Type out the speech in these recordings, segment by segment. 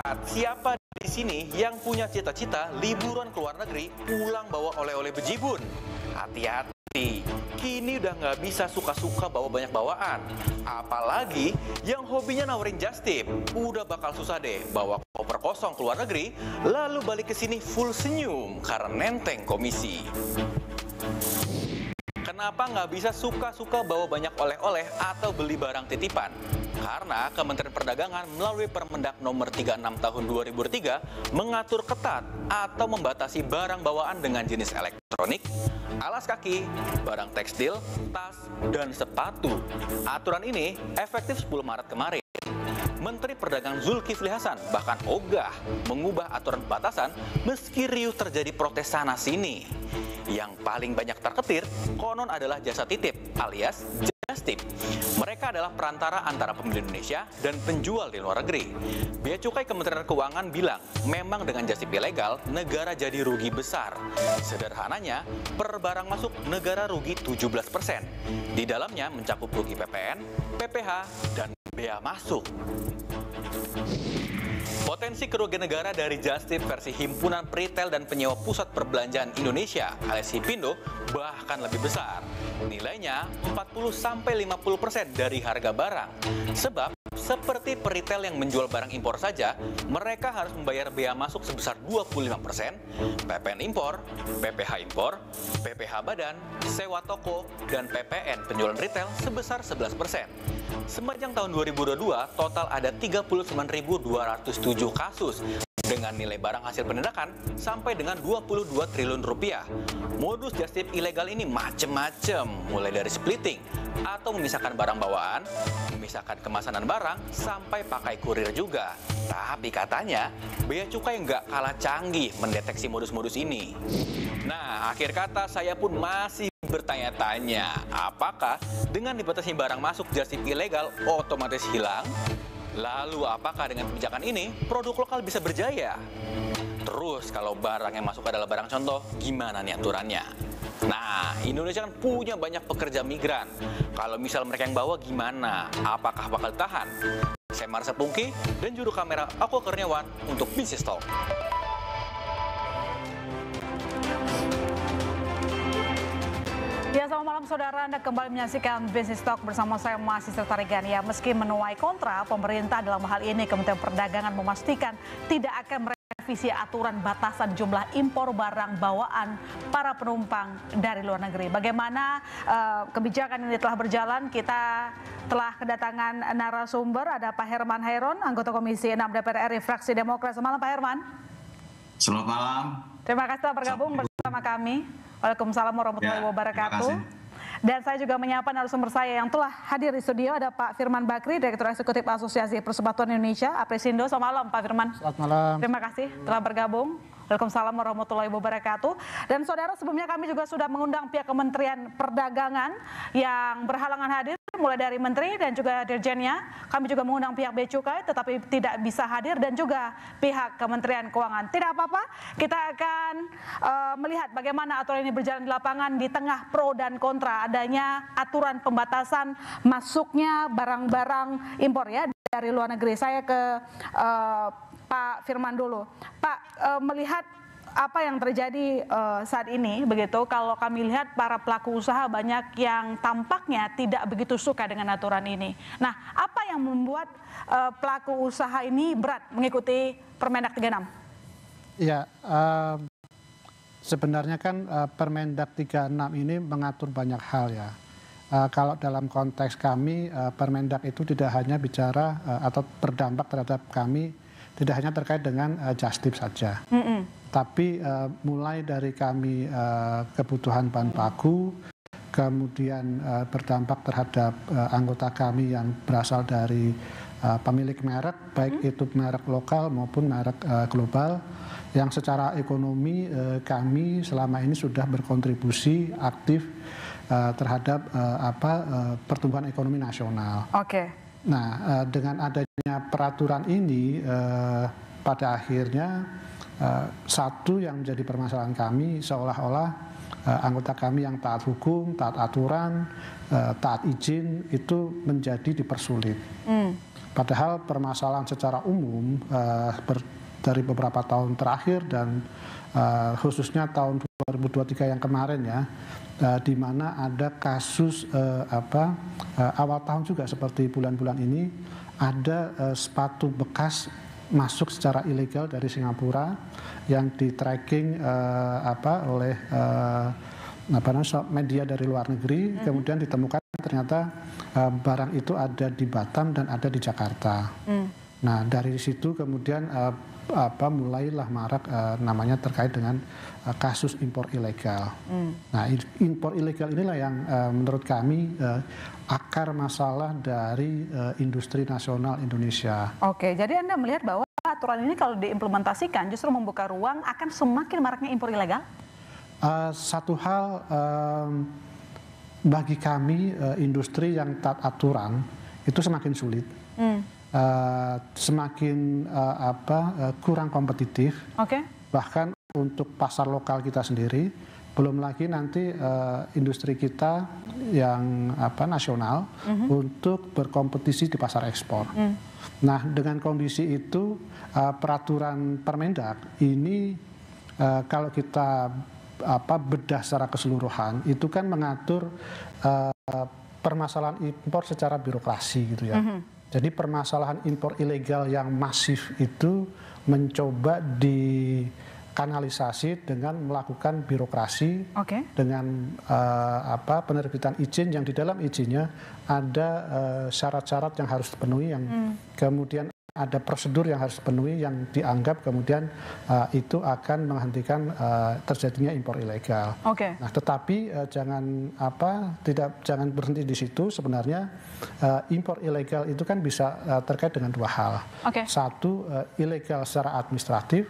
Siapa di sini yang punya cita-cita liburan ke luar negeri pulang bawa oleh-oleh bejibun? Hati-hati, kini udah nggak bisa suka-suka bawa banyak bawaan. Apalagi yang hobinya nawarin just tip, udah bakal susah deh bawa koper kosong ke luar negeri, lalu balik ke sini full senyum karena nenteng komisi. Kenapa nggak bisa suka-suka bawa banyak oleh-oleh atau beli barang titipan? Karena Kementerian Perdagangan melalui Permendak Nomor 36 Tahun 2003 mengatur ketat atau membatasi barang bawaan dengan jenis elektronik, alas kaki, barang tekstil, tas, dan sepatu. Aturan ini efektif 10 Maret kemarin. Menteri Perdagangan Zulkifli Hasan bahkan ogah mengubah aturan batasan meski riuh terjadi protes sana-sini. Yang paling banyak terketir konon adalah jasa titip alias just tip. Mereka adalah perantara antara pemilik Indonesia dan penjual di luar negeri. Bea Cukai Kementerian Keuangan bilang memang dengan just tip ilegal negara jadi rugi besar. Sederhananya, per barang masuk negara rugi 17%. Di dalamnya mencakup rugi PPN, PPh, dan bea masuk. Potensi kerugian negara dari just tip versi Himpunan Peritel dan Penyewa Pusat Perbelanjaan Indonesia alias HIPINDO bahkan lebih besar. Nilainya 40-50% dari harga barang. Sebab seperti peritel yang menjual barang impor saja, mereka harus membayar bea masuk sebesar 25%, PPN impor, PPh impor, PPh badan, sewa toko, dan PPN penjualan retail sebesar 11%. Sepanjang tahun 2022, total ada 39.207 kasus dengan nilai barang hasil penindakan sampai dengan 22 triliun rupiah. Modus just tip ilegal ini macem-macem, mulai dari splitting atau memisahkan barang bawaan, memisahkan kemasanan barang, sampai pakai kurir juga. Tapi katanya, Bea Cukai nggak kalah canggih mendeteksi modus-modus ini. Nah, akhir kata saya pun masih bertanya-tanya, apakah dengan dibatasi barang masuk just tip ilegal otomatis hilang? Lalu apakah dengan kebijakan ini produk lokal bisa berjaya? Terus kalau barang yang masuk adalah barang contoh, gimana nih aturannya? Nah, Indonesia kan punya banyak pekerja migran. Kalau misal mereka yang bawa gimana? Apakah bakal tahan? Saya Marsa Pungki dan juru kamera Aku Kurniawan untuk Business Talk. Ya, selamat malam saudara, Anda kembali menyaksikan Business Talk bersama saya Mahasiswa Tarigan. Ya, meski menuai kontra, pemerintah dalam hal ini Kementerian Perdagangan memastikan tidak akan merevisi aturan batasan jumlah impor barang bawaan para penumpang dari luar negeri. Bagaimana kebijakan ini telah berjalan, kita telah kedatangan narasumber, ada Pak Herman Hairon, anggota Komisi 6 DPR RI fraksi Demokrat. Selamat malam Pak Herman. Selamat malam. Terima kasih telah bergabung bersama kami. Waalaikumsalam warahmatullahi wabarakatuh. Dan saya juga menyapa narasumber saya yang telah hadir di studio, ada Pak Firman Bakri, Direktur Eksekutif Asosiasi Persekutuan Indonesia, Apresindo. Selamat malam Pak Firman. Selamat malam. Terima kasih telah bergabung. Waalaikumsalam warahmatullahi wabarakatuh. Dan saudara, sebelumnya kami juga sudah mengundang pihak Kementerian Perdagangan yang berhalangan hadir, mulai dari Menteri dan juga Dirjennya. Kami juga mengundang pihak Bea Cukai tetapi tidak bisa hadir, dan juga pihak Kementerian Keuangan. Tidak apa-apa, kita akan melihat bagaimana aturan ini berjalan di lapangan di tengah pro dan kontra adanya aturan pembatasan masuknya barang-barang impor ya dari luar negeri. Saya ke Pak Firman dulu. Pak, melihat apa yang terjadi saat ini, begitu, kalau kami lihat para pelaku usaha banyak yang tampaknya tidak begitu suka dengan aturan ini. Nah, apa yang membuat pelaku usaha ini berat mengikuti Permendak 36? Ya, sebenarnya kan Permendak 36 ini mengatur banyak hal ya. Kalau dalam konteks kami, Permendak itu tidak hanya bicara atau berdampak terhadap kami, tidak hanya terkait dengan just tip saja. Tapi mulai dari kami kebutuhan bahan baku, kemudian berdampak terhadap anggota kami yang berasal dari pemilik merek, baik itu merek lokal maupun merek global, yang secara ekonomi kami selama ini sudah berkontribusi aktif terhadap pertumbuhan ekonomi nasional. Oke. Nah, dengan adanya peraturan ini, pada akhirnya satu yang menjadi permasalahan kami seolah-olah anggota kami yang taat hukum, taat aturan, taat izin itu menjadi dipersulit. Padahal permasalahan secara umum dari beberapa tahun terakhir dan khususnya tahun 2023 yang kemarin ya, di mana ada kasus awal tahun juga seperti bulan-bulan ini ada sepatu bekas masuk secara ilegal dari Singapura yang di tracking oleh media dari luar negeri, kemudian ditemukan ternyata barang itu ada di Batam dan ada di Jakarta. Nah dari situ kemudian mulailah marak namanya terkait dengan kasus impor ilegal. Nah impor ilegal inilah yang menurut kami akar masalah dari industri nasional Indonesia. Oke, jadi Anda melihat bahwa aturan ini kalau diimplementasikan justru membuka ruang akan semakin maraknya impor ilegal? Satu hal bagi kami industri yang taat aturan itu semakin sulit, semakin kurang kompetitif. Bahkan untuk pasar lokal kita sendiri, belum lagi nanti industri kita yang nasional untuk berkompetisi di pasar ekspor. Nah dengan kondisi itu peraturan Permendak ini kalau kita bedah secara keseluruhan itu kan mengatur permasalahan impor secara birokrasi gitu ya. Jadi permasalahan impor ilegal yang masif itu mencoba dikanalisasi dengan melakukan birokrasi, dengan penerbitan izin yang di dalam izinnya ada syarat-syarat yang harus dipenuhi, yang kemudian ada prosedur yang harus dipenuhi yang dianggap kemudian itu akan menghentikan terjadinya impor ilegal. Nah, tetapi jangan berhenti di situ. Sebenarnya impor ilegal itu kan bisa terkait dengan dua hal. Satu, ilegal secara administratif,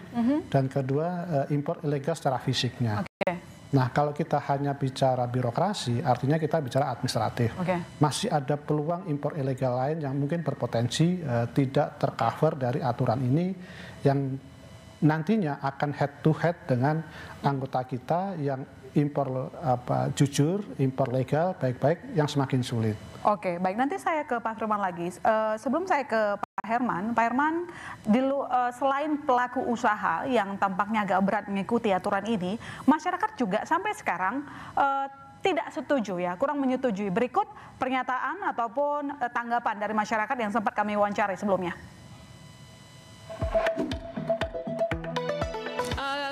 dan kedua impor ilegal secara fisiknya. Nah, kalau kita hanya bicara birokrasi, artinya kita bicara administratif. Masih ada peluang impor ilegal lain yang mungkin berpotensi tidak tercover dari aturan ini, yang nantinya akan head to head dengan anggota kita yang impor jujur, impor legal, baik-baik, yang semakin sulit. Baik. Nanti saya ke Pak Firman lagi. Sebelum saya ke Pak Herman, selain pelaku usaha yang tampaknya agak berat mengikuti aturan ini, masyarakat juga sampai sekarang tidak setuju ya, kurang menyetujui. Berikut pernyataan ataupun tanggapan dari masyarakat yang sempat kami wawancari sebelumnya.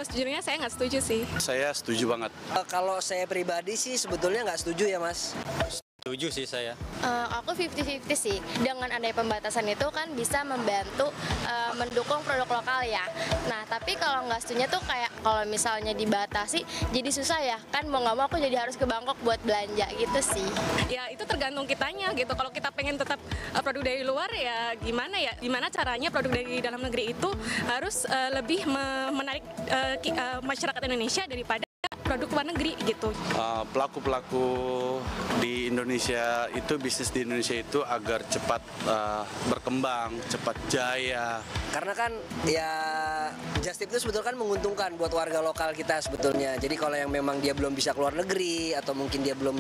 Sejujurnya saya nggak setuju sih. Saya setuju banget. Kalau saya pribadi sih sebetulnya nggak setuju ya Mas. Setuju sih saya. Aku 50-50 sih. Dengan adanya pembatasan itu kan bisa membantu mendukung produk lokal ya. Nah, tapi kalau nggak setuju tuh kayak kalau misalnya dibatasi jadi susah ya. Kan mau nggak mau aku jadi harus ke Bangkok buat belanja gitu sih. Ya itu tergantung kitanya gitu. Kalau kita pengen tetap produk dari luar ya gimana ya? Gimana caranya produk dari dalam negeri itu harus lebih menarik masyarakat Indonesia daripada produk luar negeri gitu. Pelaku-pelaku di Indonesia itu, bisnis di Indonesia itu agar cepat berkembang, cepat jaya. Karena kan ya just tip itu sebetulnya kan menguntungkan buat warga lokal kita sebetulnya. Jadi kalau yang memang dia belum bisa keluar negeri atau mungkin dia belum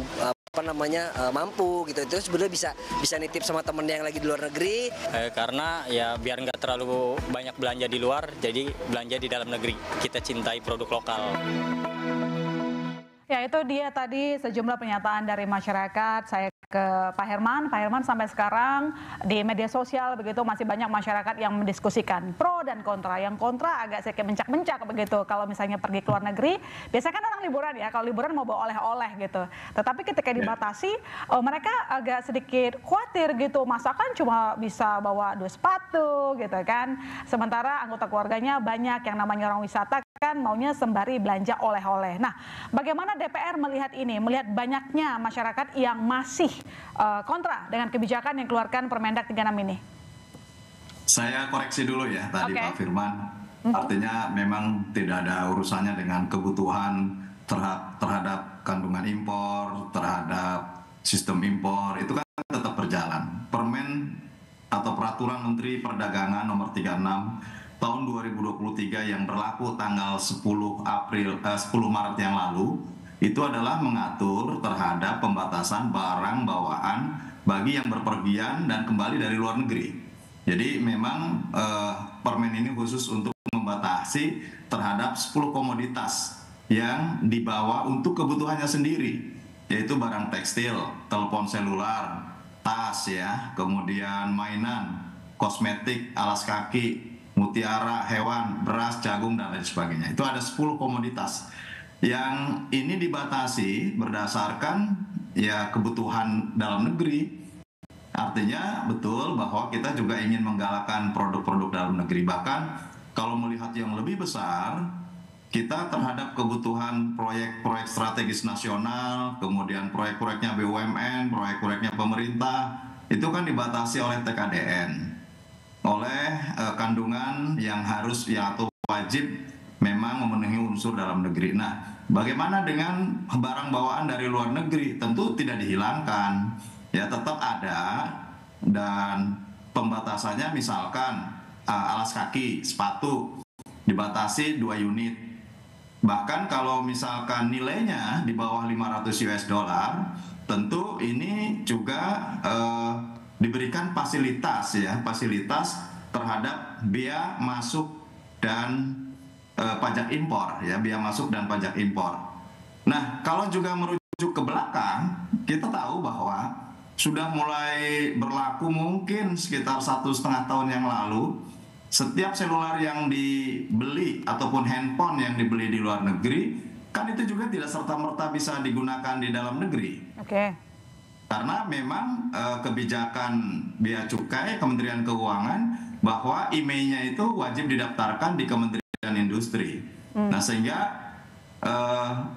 mampu gitu, itu sebenarnya bisa nitip sama temennya yang lagi di luar negeri. Karena ya biar nggak terlalu banyak belanja di luar, jadi belanja di dalam negeri. Kita cintai produk lokal. Ya, itu dia tadi sejumlah pernyataan dari masyarakat. Saya ke Pak Herman. Pak Herman, sampai sekarang di media sosial begitu masih banyak masyarakat yang mendiskusikan pro dan kontra. Yang kontra agak sedikit mencak-mencak begitu. Kalau misalnya pergi ke luar negeri, biasanya kan orang liburan ya. Kalau liburan mau bawa oleh-oleh gitu. Tetapi ketika dibatasi, mereka agak sedikit khawatir gitu. Masa kan cuma bisa bawa 2 sepatu gitu kan. Sementara anggota keluarganya banyak yang namanya orang wisata kan maunya sembari belanja oleh-oleh. Nah, bagaimana DPR melihat ini? Melihat banyaknya masyarakat yang masih kontra dengan kebijakan yang keluarkan Permendak 36 ini. Saya koreksi dulu ya tadi Pak Firman. Artinya memang tidak ada urusannya dengan kebutuhan terhadap kandungan impor, terhadap sistem impor. Itu kan tetap berjalan. Permen atau Peraturan Menteri Perdagangan Nomor 36 tahun 2023 yang berlaku tanggal 10 Maret yang lalu itu adalah mengatur terhadap pembatasan barang bawaan bagi yang berpergian dan kembali dari luar negeri. Jadi memang permen ini khusus untuk membatasi terhadap 10 komoditas yang dibawa untuk kebutuhannya sendiri, yaitu barang tekstil, telepon selular, tas ya, kemudian mainan, kosmetik, alas kaki, mutiara, hewan, beras, jagung, dan lain sebagainya. Itu ada 10 komoditas yang ini dibatasi berdasarkan ya kebutuhan dalam negeri. Artinya betul bahwa kita juga ingin menggalakkan produk-produk dalam negeri. Bahkan kalau melihat yang lebih besar, kita terhadap kebutuhan proyek-proyek strategis nasional, kemudian proyek-proyeknya BUMN, proyek-proyeknya pemerintah, itu kan dibatasi oleh TKDN, oleh kandungan yang harus ya atau wajib memang memenuhi unsur dalam negeri. Nah, bagaimana dengan barang bawaan dari luar negeri? Tentu tidak dihilangkan. Ya tetap ada, dan pembatasannya misalkan alas kaki, sepatu dibatasi 2 unit. Bahkan kalau misalkan nilainya di bawah 500 US dollar, tentu ini juga diberikan fasilitas ya, fasilitas terhadap bea masuk dan pajak impor ya, bea masuk dan pajak impor. Nah, kalau juga merujuk ke belakang, kita tahu bahwa sudah mulai berlaku mungkin sekitar 1,5 tahun yang lalu, setiap seluler yang dibeli ataupun handphone yang dibeli di luar negeri, kan itu juga tidak serta-merta bisa digunakan di dalam negeri. Oke. Karena memang kebijakan Bea Cukai Kementerian Keuangan bahwa IMEI-nya itu wajib didaftarkan di Kementerian Industri. Nah, sehingga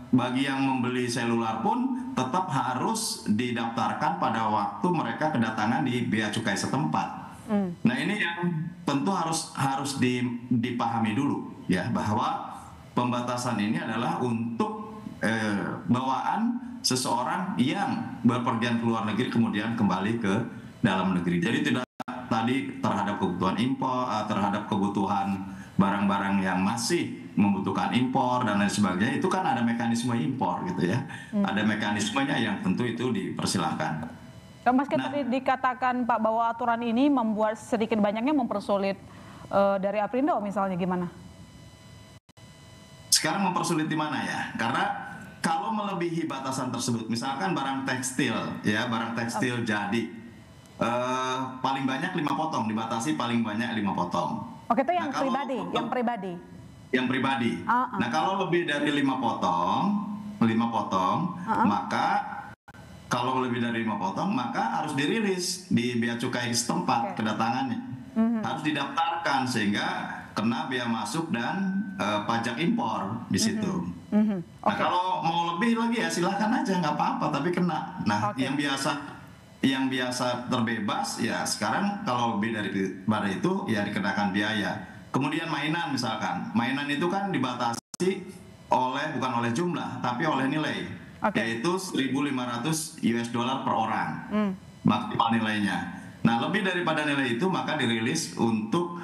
bagi yang membeli seluler pun tetap harus didaftarkan pada waktu mereka kedatangan di bea cukai setempat. Nah, ini yang tentu harus dipahami dulu ya, bahwa pembatasan ini adalah untuk bawaan seseorang yang berpergian ke luar negeri kemudian kembali ke dalam negeri. Jadi tidak tadi terhadap kebutuhan impor, terhadap kebutuhan barang-barang yang masih membutuhkan impor dan lain sebagainya, itu kan ada mekanisme impor gitu ya. Ada mekanismenya yang tentu itu dipersilahkan. Meski tadi dikatakan Pak bahwa aturan ini membuat sedikit banyaknya mempersulit dari Aprindo misalnya, gimana? Sekarang mempersulit di mana ya? Karena kalau melebihi batasan tersebut, misalkan barang tekstil ya, barang tekstil jadi paling banyak 5 potong, dibatasi paling banyak 5 potong. Oke, itu yang pribadi, yang pribadi. Nah, kalau lebih dari 5 potong, maka kalau lebih dari 5 potong, maka harus dirilis di bea cukai setempat kedatangannya. Harus didaftarkan sehingga kena bea masuk dan pajak impor di situ. Nah, kalau mau lebih lagi ya silahkan aja, nggak apa-apa, tapi kena. Nah, yang biasa terbebas ya sekarang kalau lebih daripada itu ya dikenakan biaya. Kemudian mainan misalkan, mainan itu kan dibatasi bukan oleh jumlah tapi oleh nilai, yaitu 1.500 US dollar per orang maksimal nilainya. Nah, lebih daripada nilai itu maka dirilis untuk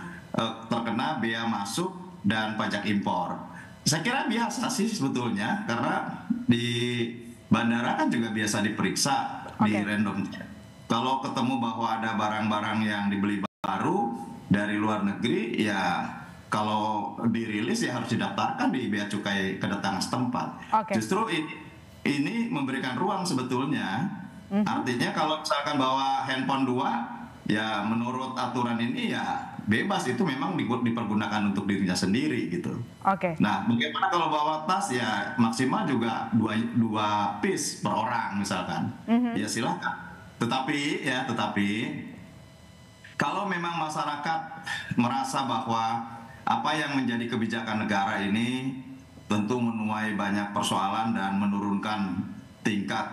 terkena bea masuk dan pajak impor. Saya kira biasa sih sebetulnya, karena di bandara kan juga biasa diperiksa di random. Kalau ketemu bahwa ada barang-barang yang dibeli baru dari luar negeri, ya kalau dirilis ya harus didaftarkan di bea cukai kedatangan setempat. Justru ini memberikan ruang sebetulnya. Artinya kalau misalkan bawa handphone 2, ya menurut aturan ini ya bebas, itu memang dipergunakan untuk dirinya sendiri gitu. Nah, bagaimana kalau bawa tas ya maksimal juga 2 piece per orang misalkan. Ya silakan. Tetapi kalau memang masyarakat merasa bahwa apa yang menjadi kebijakan negara ini tentu menuai banyak persoalan dan menurunkan tingkat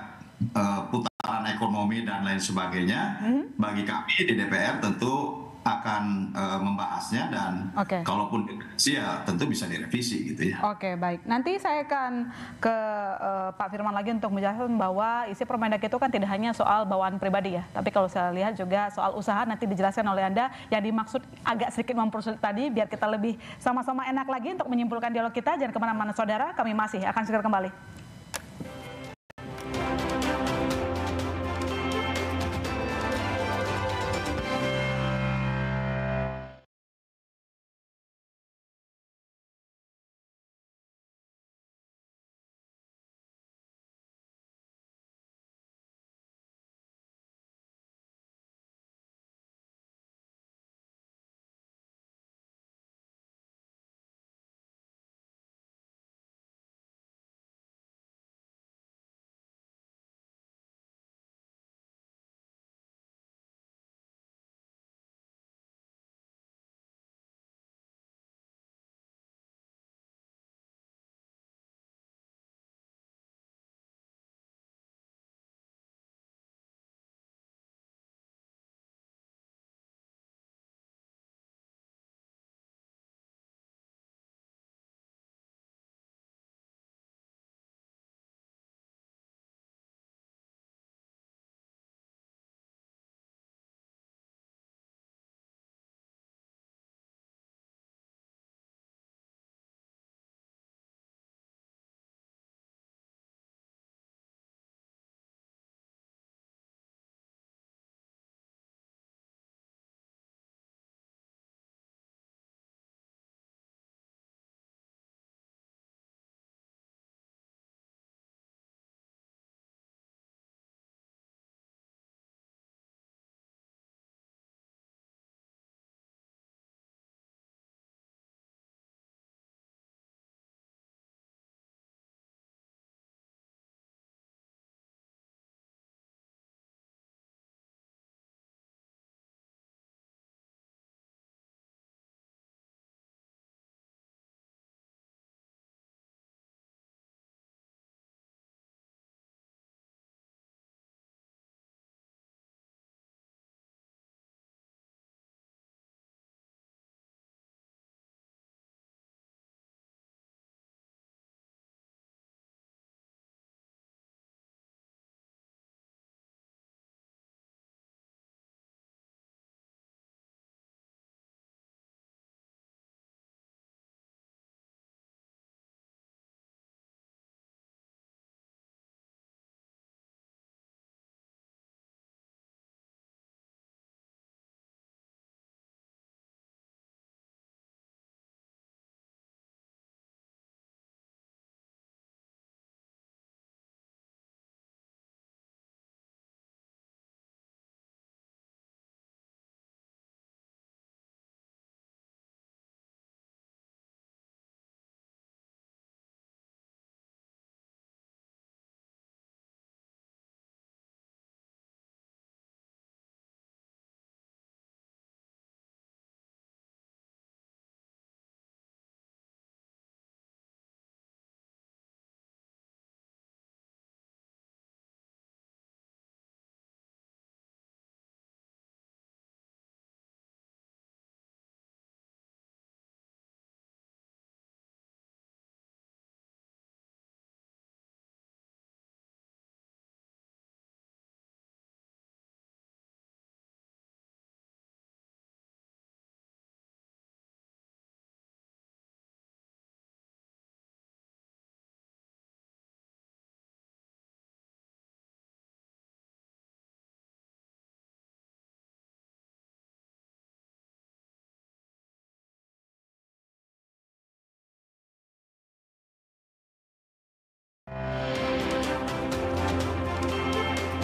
putaran ekonomi dan lain sebagainya, bagi kami di DPR tentu akan membahasnya dan kalaupun direvisi ya tentu bisa direvisi gitu ya. Oke, baik. Nanti saya akan ke Pak Firman lagi untuk menjelaskan bahwa isi Permendak itu kan tidak hanya soal bawaan pribadi ya, tapi kalau saya lihat juga soal usaha, nanti dijelaskan oleh Anda yang dimaksud agak sedikit mempersulit tadi, biar kita lebih sama-sama enak lagi untuk menyimpulkan dialog kita. Jangan kemana-mana saudara, kami masih akan segera kembali.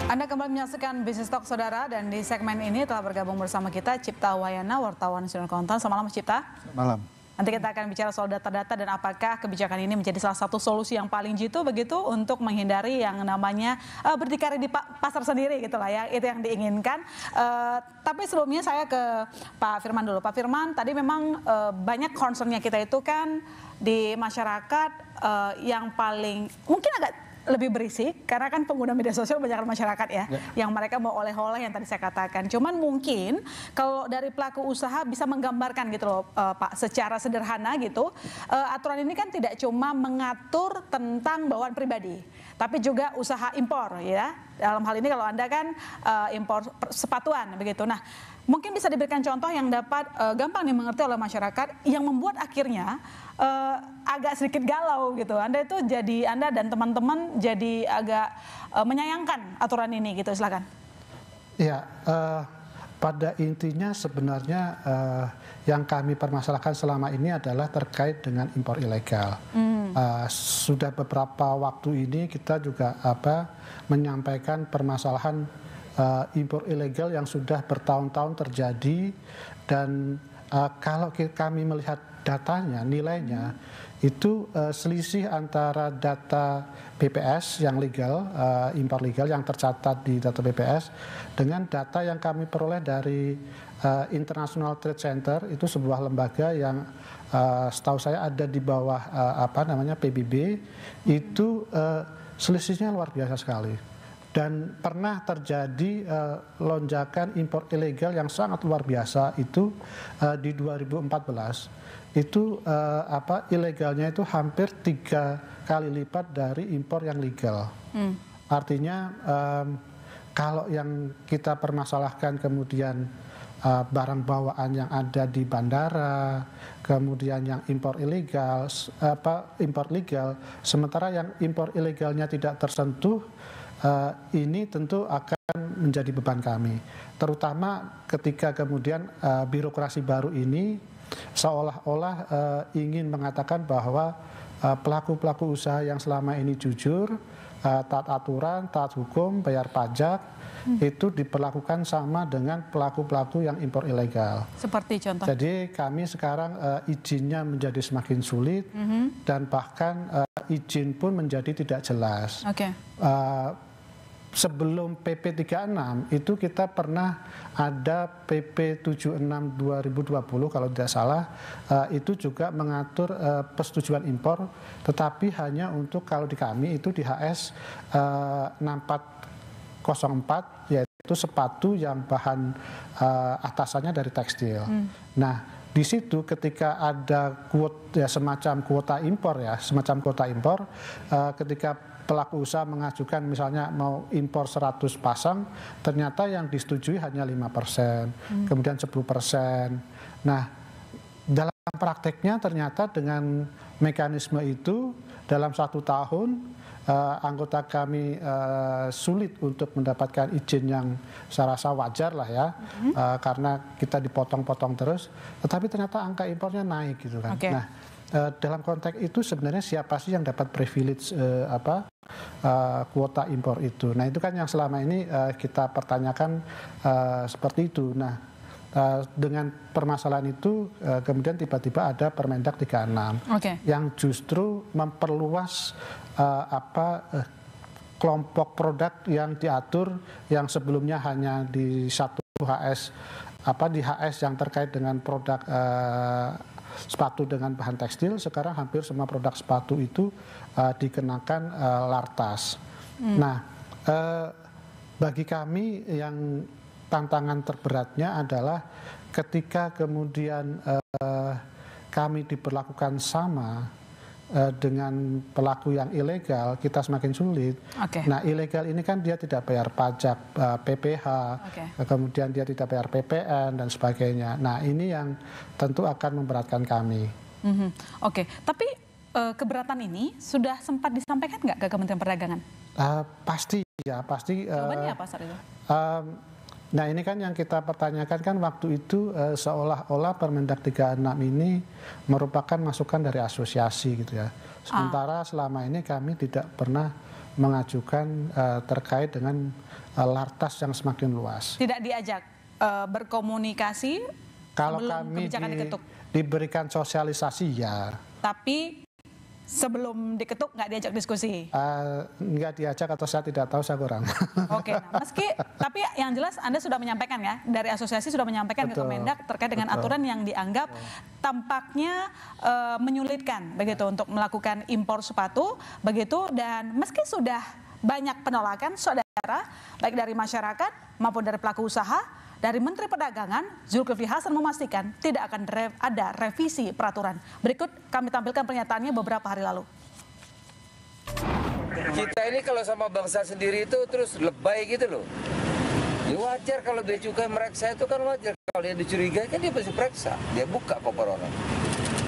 Anda kembali menyaksikan Bisnis Talk, Saudara, dan di segmen ini telah bergabung bersama kita Cipta Wayana, wartawan Nasional Kontan. Selamat malam, Cipta. Malam. Nanti kita akan bicara soal data-data dan apakah kebijakan ini menjadi salah satu solusi yang paling jitu begitu untuk menghindari yang namanya berdikari di pasar sendiri gitu lah ya, itu yang diinginkan. Tapi sebelumnya saya ke Pak Firman dulu. Pak Firman, tadi memang banyak concernnya kita itu kan di masyarakat yang paling mungkin agak lebih berisik karena kan pengguna media sosial banyak masyarakat ya, yang mereka mau oleh-oleh yang tadi saya katakan. Cuman mungkin kalau dari pelaku usaha bisa menggambarkan gitu loh Pak, secara sederhana gitu, aturan ini kan tidak cuma mengatur tentang bawaan pribadi, tapi juga usaha impor ya. Dalam hal ini kalau Anda kan impor sepatuan begitu. Nah, mungkin bisa diberikan contoh yang dapat gampang dimengerti oleh masyarakat yang membuat akhirnya agak sedikit galau gitu. Anda dan teman-teman jadi agak menyayangkan aturan ini gitu. Silakan. Ya, pada intinya sebenarnya yang kami permasalahkan selama ini adalah terkait dengan impor ilegal. Sudah beberapa waktu ini kita juga menyampaikan permasalahan impor ilegal yang sudah bertahun-tahun terjadi, dan kalau kami melihat datanya, nilainya itu selisih antara data BPS yang legal, impor legal yang tercatat di data BPS dengan data yang kami peroleh dari International Trade Center, itu sebuah lembaga yang setahu saya ada di bawah PBB, itu selisihnya luar biasa sekali. Dan pernah terjadi lonjakan impor ilegal yang sangat luar biasa itu di 2014. Itu ilegalnya itu hampir 3 kali lipat dari impor yang legal. Artinya kalau yang kita permasalahkan kemudian barang bawaan yang ada di bandara, kemudian yang impor ilegal, impor legal, sementara yang impor ilegalnya tidak tersentuh, ini tentu akan menjadi beban kami. Terutama ketika kemudian birokrasi baru ini seolah-olah ingin mengatakan bahwa pelaku-pelaku usaha yang selama ini jujur, taat aturan, taat hukum, bayar pajak, itu diperlakukan sama dengan pelaku-pelaku yang impor ilegal. Seperti contoh? Jadi kami sekarang izinnya menjadi semakin sulit, dan bahkan izin pun menjadi tidak jelas. Sebelum PP 36 itu kita pernah ada PP 76 2020 kalau tidak salah, itu juga mengatur persetujuan impor, tetapi hanya untuk kalau di kami itu di HS 6404, yaitu sepatu yang bahan atasannya dari tekstil. Nah, di situ ketika ada semacam kuota impor, ketika pelaku usaha mengajukan misalnya mau impor 100 pasang, ternyata yang disetujui hanya 5%, kemudian 10%. Nah, dalam prakteknya ternyata dengan mekanisme itu dalam 1 tahun anggota kami sulit untuk mendapatkan izin yang saya rasa wajar lah ya, karena kita dipotong-potong terus, tetapi ternyata angka impornya naik gitu kan. Nah, dalam konteks itu sebenarnya siapa sih yang dapat privilege kuota impor itu? Nah, itu kan yang selama ini kita pertanyakan seperti itu. Nah, dengan permasalahan itu kemudian tiba-tiba ada Permendak 36 yang justru memperluas kelompok produk yang diatur, yang sebelumnya hanya di satu HS, di HS yang terkait dengan produk sepatu dengan bahan tekstil, sekarang hampir semua produk sepatu itu dikenakan lartas. Nah, bagi kami yang tantangan terberatnya adalah ketika kemudian kami diperlakukan sama dengan pelaku yang ilegal, kita semakin sulit. Nah, ilegal ini kan dia tidak bayar pajak PPh, kemudian dia tidak bayar PPN dan sebagainya. Nah, ini yang tentu akan memberatkan kami. Tapi keberatan ini sudah sempat disampaikan nggak ke Kementerian Perdagangan? Pasti ya, pasti. Jawabannya apa saat itu? Nah, ini kan yang kita pertanyakan kan waktu itu seolah-olah Permendak 36 ini merupakan masukan dari asosiasi gitu ya. Sementara selama ini kami tidak pernah mengajukan terkait dengan lartas yang semakin luas. Tidak diajak berkomunikasi Kalau sebelum kami kebijakan diketuk? diberikan sosialisasi ya. Tapi sebelum diketuk nggak diajak diskusi? Nggak diajak atau saya tidak tahu, saya kurang. Oke, nah, tapi yang jelas Anda sudah menyampaikan ya, dari asosiasi sudah menyampaikan ke Kemendak terkait dengan aturan yang dianggap tampaknya menyulitkan begitu untuk melakukan impor sepatu begitu, dan meski sudah banyak penolakan saudara baik dari masyarakat maupun dari pelaku usaha, dari Menteri Perdagangan Zulkifli Hasan memastikan tidak akan ada revisi peraturan. Berikut kami tampilkan pernyataannya beberapa hari lalu. Kita ini kalau sama bangsa sendiri itu terus lebay gitu loh. Ya wajar kalau bea cukai mereksa, itu kan wajar. Kalau dia dicurigai kan dia pasti periksa, dia buka koper orang.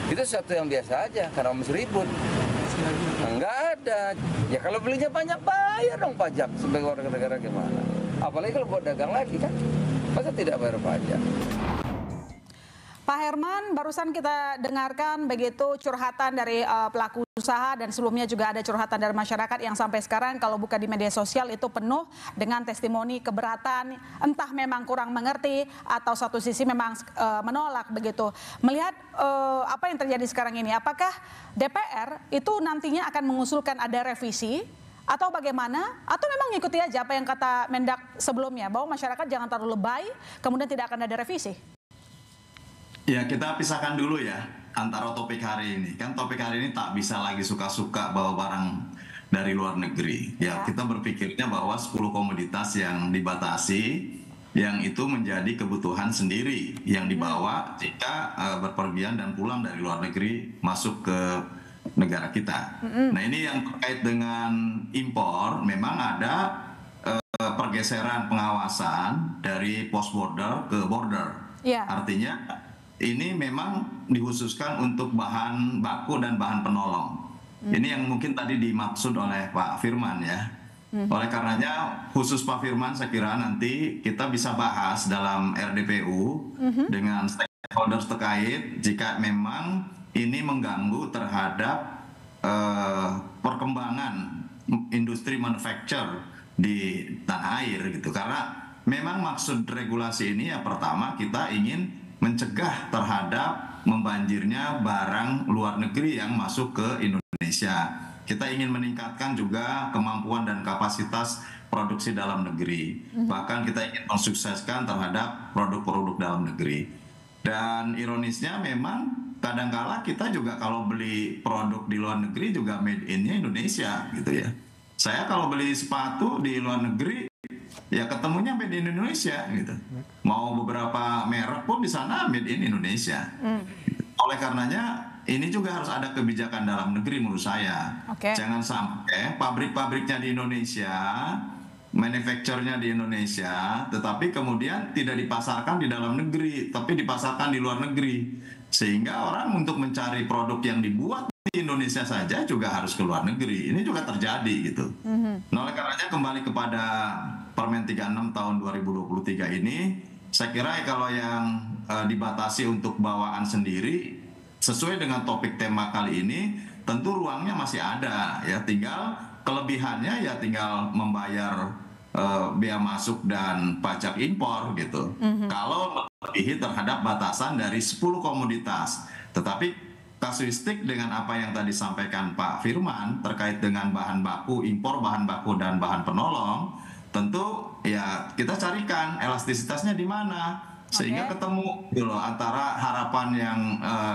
Itu sesuatu yang biasa aja, karena mesti ribut. Enggak ada. Ya kalau belinya banyak, bayar dong pajak sebagai warga negara gimana. Apalagi kalau buat dagang lagi kan, masa tidak bayar pajak. Pak Herman, barusan kita dengarkan begitu curhatan dari pelaku usaha, dan sebelumnya juga ada curhatan dari masyarakat yang sampai sekarang kalau buka di media sosial itu penuh dengan testimoni keberatan, entah memang kurang mengerti atau satu sisi memang menolak begitu. Melihat apa yang terjadi sekarang ini, apakah DPR itu nantinya akan mengusulkan ada revisi atau bagaimana? Atau memang ngikuti aja apa yang kata Mendak sebelumnya, bahwa masyarakat jangan terlalu lebay, kemudian tidak akan ada revisi? Ya, kita pisahkan dulu ya antara topik hari ini. Kan topik hari ini tak bisa lagi suka-suka bawa barang dari luar negeri. Ya, kita berpikirnya bahwa 10 komoditas yang dibatasi, yang itu menjadi kebutuhan sendiri yang dibawa jika berpergian dan pulang dari luar negeri masuk ke negara kita. Nah, ini yang terkait dengan impor, memang ada pergeseran pengawasan dari post border ke border. Artinya ini memang dikhususkan untuk bahan baku dan bahan penolong. Ini yang mungkin tadi dimaksud oleh Pak Firman ya. Oleh karenanya khusus Pak Firman, saya kira nanti kita bisa bahas dalam RDPU dengan stakeholders terkait jika memang ini mengganggu terhadap perkembangan industri manufacture di tanah air gitu. Karena memang maksud regulasi ini ya, pertama kita ingin mencegah terhadap membanjirnya barang luar negeri yang masuk ke Indonesia. Kita ingin meningkatkan juga kemampuan dan kapasitas produksi dalam negeri. Bahkan kita ingin mensukseskan terhadap produk-produk dalam negeri. Dan ironisnya memang kadangkala kita juga kalau beli produk di luar negeri juga made in-nya Indonesia gitu ya. Saya kalau beli sepatu di luar negeri ya ketemunya made in Indonesia gitu. Mau beberapa merek pun di sana made in Indonesia. Oleh karenanya ini juga harus ada kebijakan dalam negeri menurut saya. Jangan sampai pabrik-pabriknya di Indonesia, manufacture-nya di Indonesia, tetapi kemudian tidak dipasarkan di dalam negeri, tapi dipasarkan di luar negeri. Sehingga orang untuk mencari produk yang dibuat di Indonesia saja juga harus ke luar negeri. Ini juga terjadi gitu. Nah, oleh karenanya kembali kepada Permen 36 tahun 2023 ini, saya kira kalau yang dibatasi untuk bawaan sendiri sesuai dengan topik tema kali ini, tentu ruangnya masih ada ya, tinggal kelebihannya ya tinggal membayar bea masuk dan pajak impor gitu. Kalau melebihi terhadap batasan dari 10 komoditas. Tetapi kasuistik dengan apa yang tadi sampaikan Pak Firman terkait dengan bahan baku, impor bahan baku dan bahan penolong, tentu ya kita carikan elastisitasnya di mana sehingga ketemu gitu loh, antara harapan yang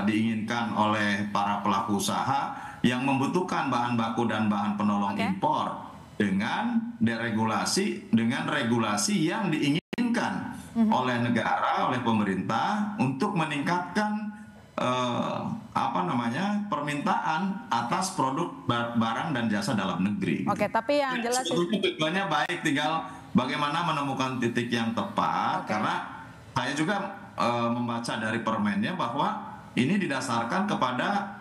diinginkan oleh para pelaku usaha yang membutuhkan bahan baku dan bahan penolong impor dengan deregulasi, dengan regulasi yang diinginkan oleh negara, oleh pemerintah untuk meningkatkan permintaan atas produk barang dan jasa dalam negeri. Tapi yang jelas tujuannya baik, tinggal bagaimana menemukan titik yang tepat. Karena saya juga membaca dari permennya bahwa ini didasarkan kepada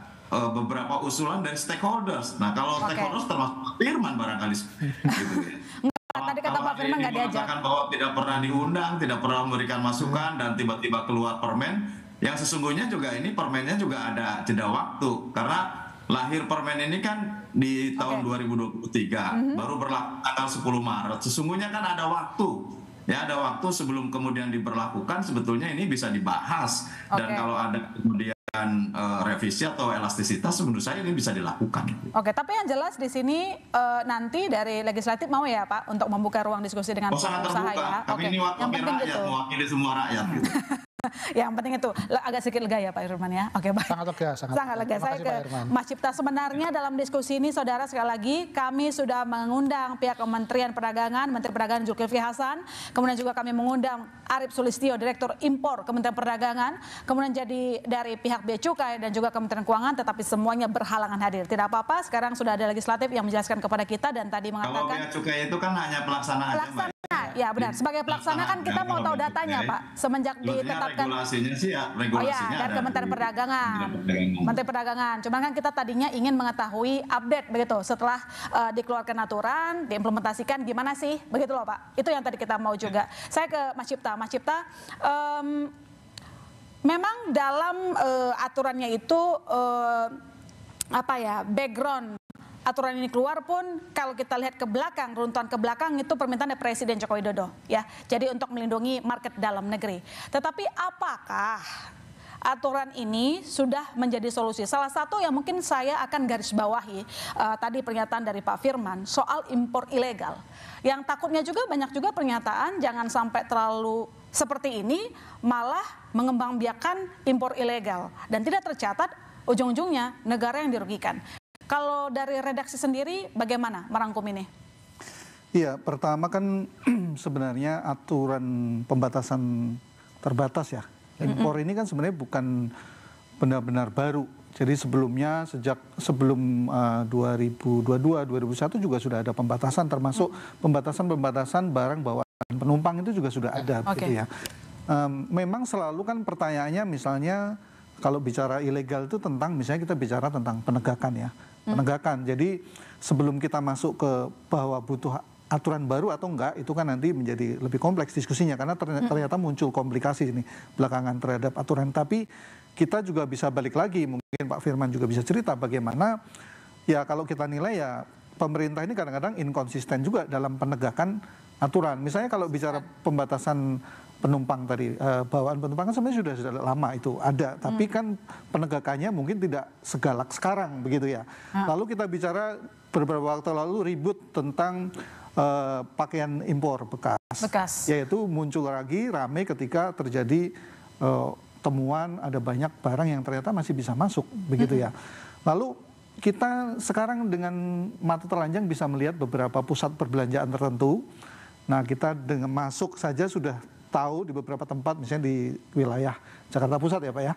beberapa usulan dari stakeholders. Nah, kalau stakeholders termasuk Pak Firman barangkali gitu ya. Tadi kata Pak Firman nggak diajak. Bahwa tidak pernah diundang, tidak pernah memberikan masukan, dan tiba-tiba keluar permen. Yang sesungguhnya juga ini permennya juga ada jeda waktu, karena lahir permen ini kan di tahun 2023, baru berlaku tanggal 10 Maret. Sesungguhnya kan ada waktu, ya ada waktu sebelum kemudian diberlakukan sebetulnya ini bisa dibahas. Dan kalau ada kemudian revisi atau elastisitas menurut saya ini bisa dilakukan. Oke, tapi yang jelas di sini nanti dari legislatif mau ya Pak untuk membuka ruang diskusi dengan sangat pengusaha terbuka. ya. Kami ini wakil rakyat, mewakili semua rakyat gitu. Yang penting itu agak sedikit lega ya Pak Firman ya. Oke, baik. Sangat lega, sangat lega. Saya ke Mas Cipta. Sebenarnya dalam diskusi ini saudara sekali lagi kami sudah mengundang pihak Kementerian Perdagangan, Menteri Perdagangan Zulkifli Hasan, kemudian juga kami mengundang Arief Sulistyo, Direktur Impor Kementerian Perdagangan, kemudian jadi dari pihak Bea Cukai dan juga Kementerian Keuangan, tetapi semuanya berhalangan hadir. Tidak apa-apa, sekarang sudah ada legislatif yang menjelaskan kepada kita dan tadi mengatakan kalau Bea Cukai itu kan hanya pelaksana aja, Mbak. Ya benar, sebagai pelaksana kan kita mau tahu datanya Pak, semenjak ditetapkan regulasinya sih ya, regulasinya dari Kementerian Perdagangan. Menteri Perdagangan. Cuman kan kita tadinya ingin mengetahui update begitu setelah dikeluarkan aturan, diimplementasikan gimana sih, begitu loh Pak. Itu yang tadi kita mau juga. Saya ke Mas Cipta. Mas Cipta, memang dalam aturannya itu background aturan ini keluar pun kalau kita lihat ke belakang, runtuhan ke belakang itu permintaan dari Presiden Joko Widodo ya. Jadi untuk melindungi market dalam negeri. Tetapi apakah aturan ini sudah menjadi solusi? Salah satu yang mungkin saya akan garis bawahi tadi pernyataan dari Pak Firman soal impor ilegal. Yang takutnya juga banyak juga pernyataan jangan sampai terlalu seperti ini malah mengembangbiakan impor ilegal dan tidak tercatat ujung-ujungnya negara yang dirugikan. Kalau dari redaksi sendiri bagaimana merangkum ini? Iya, pertama kan sebenarnya aturan pembatasan terbatas ya. Impor ini kan sebenarnya bukan benar-benar baru. Jadi sebelumnya sebelum 2022-2021 juga sudah ada pembatasan termasuk pembatasan barang bawaan penumpang itu juga sudah ada gitu ya. Memang selalu kan pertanyaannya misalnya kalau bicara ilegal itu tentang misalnya kita bicara tentang penegakan ya. Penegakan. Jadi sebelum kita masuk ke bahwa butuh aturan baru atau enggak, itu kan nanti menjadi lebih kompleks diskusinya karena ternyata muncul komplikasi ini belakangan terhadap aturan. Tapi kita juga bisa balik lagi, mungkin Pak Firman juga bisa cerita bagaimana ya kalau kita nilai ya pemerintah ini kadang-kadang inkonsisten juga dalam penegakan aturan. Misalnya kalau bicara pembatasan penumpang tadi, bawaan penumpang kan sebenarnya sudah lama itu ada, tapi kan penegakannya mungkin tidak segalak sekarang begitu ya. Lalu kita bicara beberapa waktu lalu ribut tentang pakaian impor bekas, yaitu muncul lagi rame ketika terjadi temuan ada banyak barang yang ternyata masih bisa masuk begitu ya. Lalu kita sekarang dengan mata telanjang bisa melihat beberapa pusat perbelanjaan tertentu. Nah kita dengan masuk saja sudah tahu di beberapa tempat misalnya di wilayah Jakarta Pusat ya Pak ya,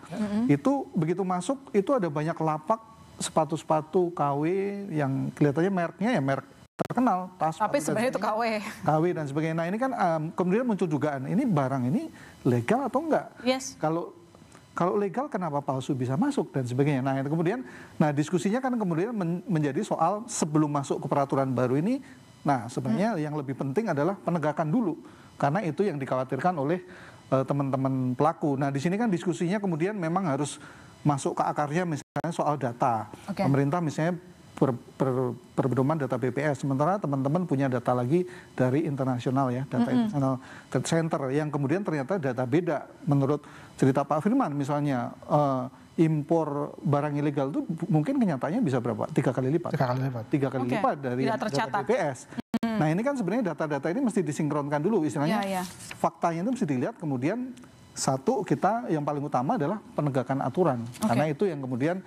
itu begitu masuk itu ada banyak lapak sepatu-sepatu KW yang kelihatannya mereknya ya merek terkenal, tas. Tapi sebenarnya itu KW dan sebagainya. Nah ini kan kemudian muncul dugaan ini barang ini legal atau enggak? Yes. Kalau legal kenapa palsu bisa masuk dan sebagainya. Nah itu kemudian, diskusinya kan kemudian menjadi soal sebelum masuk ke peraturan baru ini. Nah sebenarnya yang lebih penting adalah penegakan dulu. Karena itu yang dikhawatirkan oleh teman-teman pelaku. Nah di sini kan diskusinya kemudian memang harus masuk ke akarnya misalnya soal data. Pemerintah misalnya berpedoman data BPS, sementara teman-teman punya data lagi dari internasional ya, data International Trade Center yang kemudian ternyata data beda menurut cerita Pak Firman misalnya. Impor barang ilegal itu mungkin kenyataannya bisa berapa? 3 kali lipat. 3 kali lipat dari data BPS. Nah ini kan sebenarnya data-data ini mesti disinkronkan dulu istilahnya. Faktanya itu mesti dilihat kemudian satu kita yang paling utama adalah penegakan aturan. Karena itu yang kemudian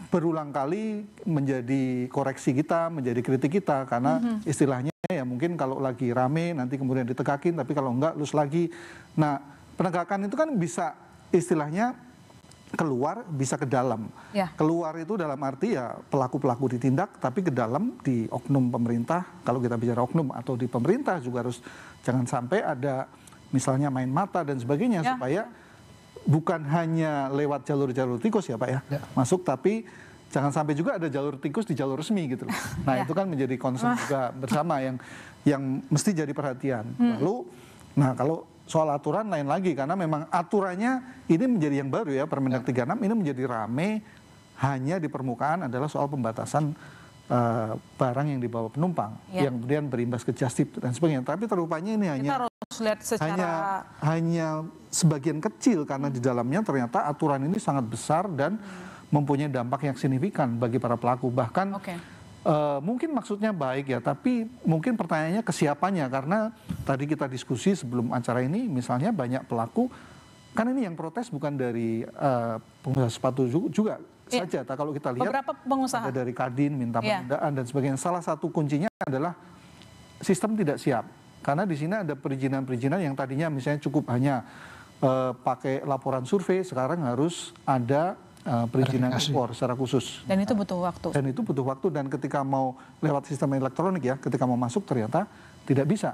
berulang kali menjadi koreksi kita, menjadi kritik kita. Karena istilahnya ya mungkin kalau lagi rame nanti kemudian ditegakin, tapi kalau enggak lus lagi. Nah penegakan itu kan bisa istilahnya keluar bisa ke dalam. Keluar itu dalam arti ya pelaku-pelaku ditindak, tapi ke dalam di oknum pemerintah. Kalau kita bicara oknum atau di pemerintah juga harus jangan sampai ada misalnya main mata dan sebagainya supaya bukan hanya lewat jalur-jalur tikus ya Pak ya, masuk, tapi jangan sampai juga ada jalur tikus di jalur resmi gitu loh. Nah itu kan menjadi concern juga bersama yang mesti jadi perhatian. Lalu, nah kalau soal aturan lain lagi karena memang aturannya ini menjadi yang baru ya Permendag 36 ini menjadi rame hanya di permukaan adalah soal pembatasan barang yang dibawa penumpang yang kemudian berimbas ke just tip dan sebagainya. Tapi terupanya ini hanya lihat secara hanya sebagian kecil karena di dalamnya ternyata aturan ini sangat besar dan mempunyai dampak yang signifikan bagi para pelaku. Bahkan mungkin maksudnya baik ya, tapi mungkin pertanyaannya kesiapannya, karena tadi kita diskusi sebelum acara ini misalnya banyak pelaku, kan ini yang protes bukan dari pengusaha sepatu juga saja. Kalau kita lihat beberapa pengusaha ada dari Kadin minta penundaan dan sebagainya. Salah satu kuncinya adalah sistem tidak siap. Karena di sini ada perizinan-perizinan yang tadinya misalnya cukup hanya pakai laporan survei, sekarang harus ada perizinan ekspor secara khusus. Dan itu butuh waktu. Dan ketika mau lewat sistem elektronik ya, ketika mau masuk ternyata tidak bisa.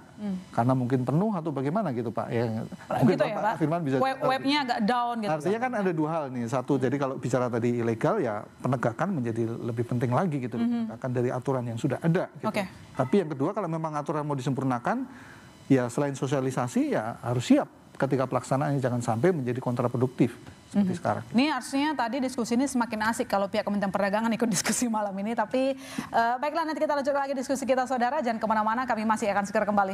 Karena mungkin penuh atau bagaimana gitu Pak. Ya, mungkin gitu ya, Pak Pak? Firman bisa. Webnya agak down gitu. Artinya kan ada dua hal nih. Satu, jadi kalau bicara tadi ilegal ya penegakan menjadi lebih penting lagi gitu. Penegakan dari aturan yang sudah ada. Gitu. Tapi yang kedua, kalau memang aturan mau disempurnakan, ya selain sosialisasi ya harus siap ketika pelaksanaannya, jangan sampai menjadi kontraproduktif seperti sekarang. Ini artinya tadi diskusi ini semakin asik kalau pihak Kementerian Perdagangan ikut diskusi malam ini. Tapi baiklah, nanti kita lanjut lagi diskusi kita saudara. Jangan kemana-mana, kami masih akan segera kembali.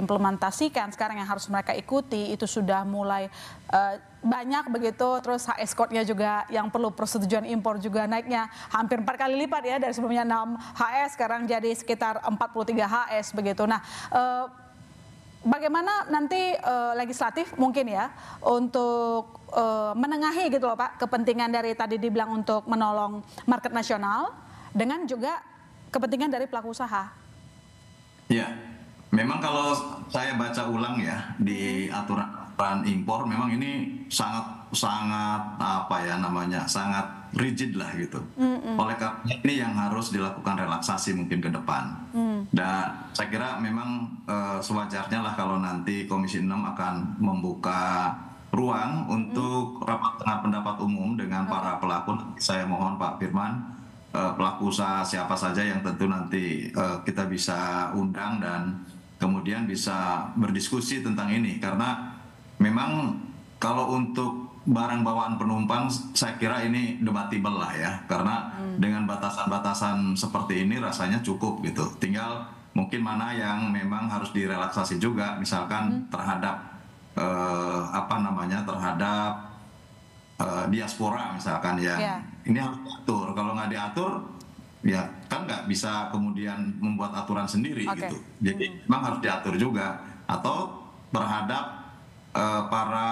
diimplementasikan sekarang yang harus mereka ikuti itu sudah mulai banyak begitu, terus HS code-nya juga yang perlu persetujuan impor juga naiknya hampir 4 kali lipat ya, dari sebelumnya 6 HS sekarang jadi sekitar 43 HS begitu. Nah, bagaimana nanti legislatif mungkin ya untuk menengahi gitu loh Pak, kepentingan dari tadi dibilang untuk menolong market nasional dengan juga kepentingan dari pelaku usaha? Ya, memang kalau saya baca ulang ya di aturan impor, memang ini sangat apa ya namanya, sangat rigid lah gitu. Oleh karena ini yang harus dilakukan relaksasi mungkin ke depan. Dan saya kira memang sewajarnya lah kalau nanti Komisi 6 akan membuka ruang untuk rapat dengar pendapat umum dengan para pelaku. Saya mohon Pak Firman, pelaku usaha siapa saja yang tentu nanti kita bisa undang dan kemudian bisa berdiskusi tentang ini, karena memang kalau untuk barang bawaan penumpang saya kira ini debatable lah ya, karena dengan batasan-batasan seperti ini rasanya cukup gitu. Tinggal mungkin mana yang memang harus direlaksasi juga, misalkan terhadap terhadap diaspora misalkan ya. Ini harus diatur. Kalau nggak diatur ya kan nggak bisa kemudian membuat aturan sendiri gitu. Jadi memang harus diatur juga. Atau terhadap para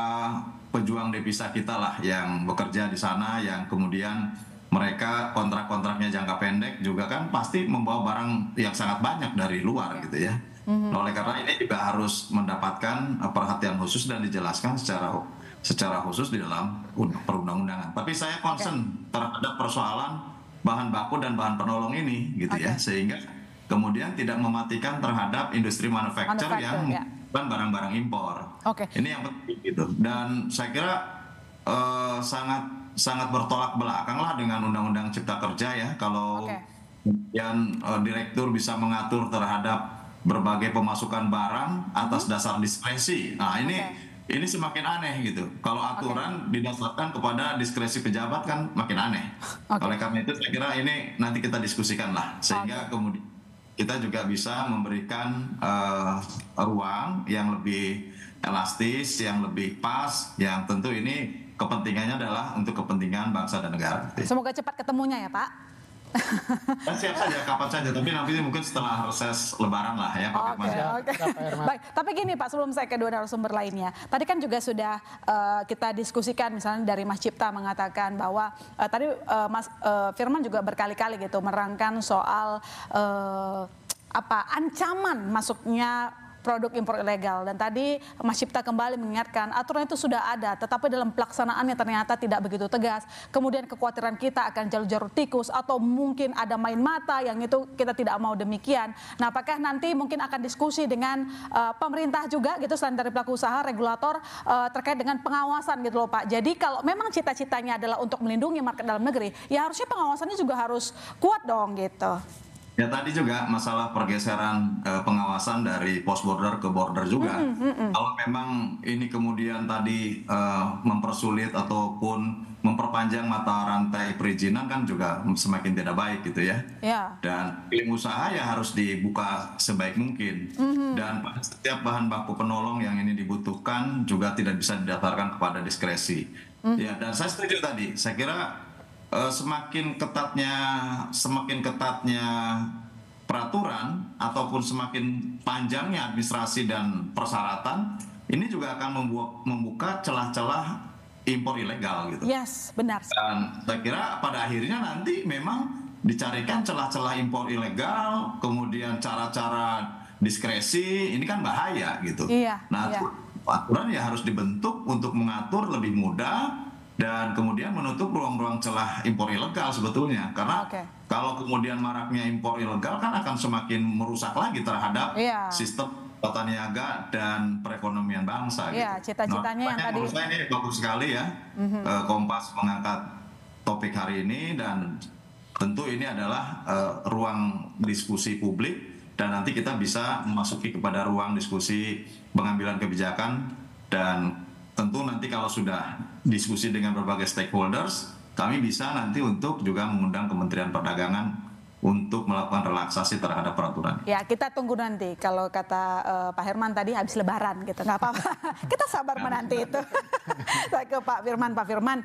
pejuang devisa kita lah yang bekerja di sana, yang kemudian mereka kontrak-kontraknya jangka pendek juga kan pasti membawa barang yang sangat banyak dari luar gitu ya. Oleh karena ini juga harus mendapatkan perhatian khusus dan dijelaskan secara khusus di dalam perundang-undangan. Tapi saya concern terhadap persoalan bahan baku dan bahan penolong ini gitu ya, sehingga kemudian tidak mematikan terhadap industri manufaktur yang bukan barang-barang impor. Ini yang penting gitu. Dan saya kira sangat bertolak belakang lah dengan Undang-Undang Cipta Kerja ya, kalau kemudian direktur bisa mengatur terhadap berbagai pemasukan barang atas dasar diskresi. Nah ini semakin aneh gitu. Kalau aturan didasarkan kepada diskresi pejabat kan makin aneh. Oleh karena itu saya kira ini nanti kita diskusikan lah, sehingga kemudian kita juga bisa memberikan ruang yang lebih elastis, yang lebih pas, yang tentu ini kepentingannya adalah untuk kepentingan bangsa dan negara. Semoga cepat ketemunya ya Pak. Siap saja, kapan saja, tapi nanti mungkin setelah reses Lebaran lah ya Pak Firman. Baik, tapi gini Pak, sebelum saya ke dua narasumber lainnya, tadi kan juga sudah kita diskusikan misalnya dari Mas Cipta mengatakan bahwa tadi Mas Firman juga berkali-kali gitu menerangkan soal ancaman masuknya produk impor ilegal, dan tadi Mas Cipta kembali mengingatkan aturan itu sudah ada, tetapi dalam pelaksanaannya ternyata tidak begitu tegas. Kemudian kekhawatiran kita akan jalur-jalur tikus atau mungkin ada main mata, yang itu kita tidak mau demikian. Nah, apakah nanti mungkin akan diskusi dengan pemerintah juga gitu selain dari pelaku usaha, regulator terkait dengan pengawasan gitu loh Pak. Jadi kalau memang cita-citanya adalah untuk melindungi market dalam negeri, ya harusnya pengawasannya juga harus kuat dong gitu. Ya tadi juga masalah pergeseran pengawasan dari post border ke border juga. Kalau memang ini kemudian tadi mempersulit ataupun memperpanjang mata rantai perizinan kan juga semakin tidak baik gitu ya. Dan iklim usaha ya harus dibuka sebaik mungkin. Dan setiap bahan baku penolong yang ini dibutuhkan juga tidak bisa didasarkan kepada diskresi. Ya, dan saya setuju tadi. Saya kira semakin ketatnya peraturan ataupun semakin panjangnya administrasi dan persyaratan, ini juga akan membuka celah-celah impor ilegal gitu. Yes, benar. Dan saya kira pada akhirnya nanti memang dicarikan celah-celah impor ilegal, kemudian cara-cara diskresi, ini kan bahaya gitu. Nah, aturan ya harus dibentuk untuk mengatur lebih mudah dan kemudian menutup ruang-ruang celah impor ilegal sebetulnya, karena kalau kemudian maraknya impor ilegal kan akan semakin merusak lagi terhadap sistem tata niaga dan perekonomian bangsa. Cita-citanya yang tadi. Menurut saya ini bagus sekali ya, Kompas mengangkat topik hari ini, dan tentu ini adalah ruang diskusi publik, dan nanti kita bisa memasuki kepada ruang diskusi pengambilan kebijakan. Dan tentu nanti kalau sudah diskusi dengan berbagai stakeholders, kami bisa nanti untuk juga mengundang Kementerian Perdagangan untuk melakukan relaksasi terhadap peraturan. Ya, kita tunggu nanti. Kalau kata Pak Herman tadi habis Lebaran gitu, nggak apa-apa. Kita sabar menanti itu. Saya ke Pak Firman. Pak Firman,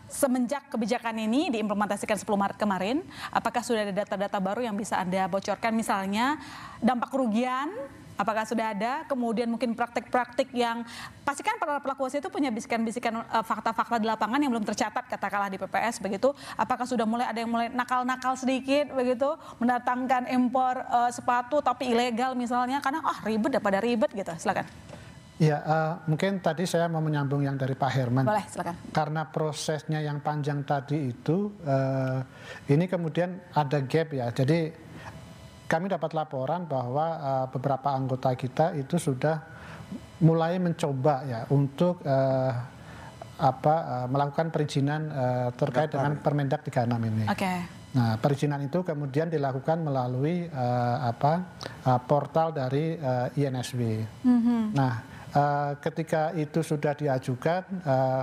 semenjak kebijakan ini diimplementasikan 10 Maret kemarin, apakah sudah ada data-data baru yang bisa Anda bocorkan? Misalnya dampak kerugian, apakah sudah ada? Kemudian mungkin praktik-praktik yang pasti kan para pelaku usaha itu punya bisikan-bisikan fakta-fakta di lapangan yang belum tercatat katakanlah di PPS begitu. Apakah sudah mulai ada yang mulai nakal-nakal sedikit begitu, mendatangkan impor sepatu tapi ilegal misalnya karena ribet daripada ribet gitu. Silakan. Ya, mungkin tadi saya mau menyambung yang dari Pak Herman. Boleh, silakan. Karena prosesnya yang panjang tadi itu, ini kemudian ada gap ya. Jadi kami dapat laporan bahwa beberapa anggota kita itu sudah mulai mencoba ya untuk melakukan perizinan terkait dengan Permendak 36 ini. Oke. Nah, perizinan itu kemudian dilakukan melalui portal dari INSW. Nah, ketika itu sudah diajukan,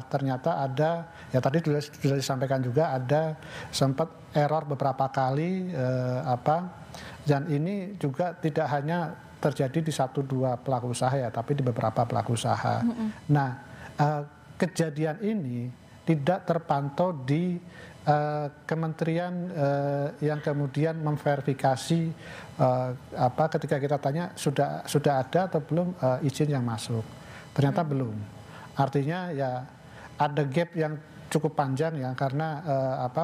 ternyata ada, ya tadi sudah disampaikan juga ada sempat error beberapa kali, dan ini juga tidak hanya terjadi di 1-2 pelaku usaha ya, tapi di beberapa pelaku usaha. Nah, kejadian ini tidak terpantau di kementerian yang kemudian memverifikasi ketika kita tanya sudah ada atau belum izin yang masuk. Ternyata belum. Artinya ya ada gap yang cukup panjang ya, karena